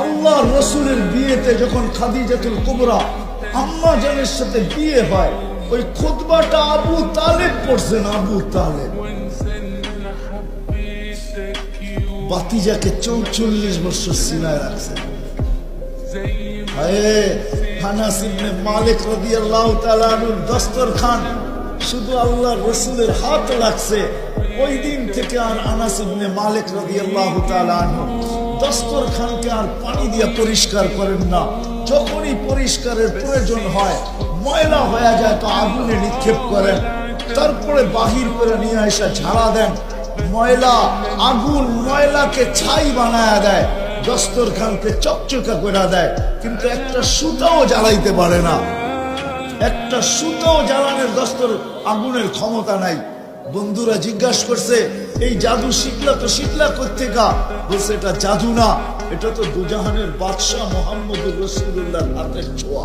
আল্লাহ রসুলের বিয়েতে যখন খাদিজাতুল কুবরা আম্মা জানের সাথে বিয়ে হয়, ওই খুতবাটা আবু তালেব পড়ছেন। আবু তালেব বাতিজাকে 44 বছর সিনায় রাখছেন। আনাস ইবনে মালিক রাদিয়াল্লাহু তাআলা আনহুর দস্তরখান শুধু আল্লাহ রসুলের হাত লাগছে, ওই দিন থেকে আর আনাস ইবনে মালিক রাদিয়াল্লাহু তাআলা আনহু দস্তরখানকে আর পানি দিয়ে পরিষ্কার করেন না। যখনই পরিষ্কারের প্রয়োজন হয়, ময়লা হয়ে যায় তো আগুনে নিক্ষেপ করেন, তারপরে বাহির করে নিয়ে এসে ঝাড়া দেন। ময়লা আগুন ময়লাকে ছাই বানায় দেয়, দস্তরখানকে চকচকা করে দেয়, কিন্তু একটা সুতাও জ্বালাইতে পারে না। একটা সুতাও জ্বালানোর দস্তর আগুনের ক্ষমতা নাই। বন্ধুরা জিজ্ঞাসা করছে, এই জাদু শিখলা কোত্থেকা? বলছে এটা জাদু না, এটা তো দুজাহানের বাদশাহ মুহাম্মদুর রাসূলুল্লাহর হাতের ছোঁয়া।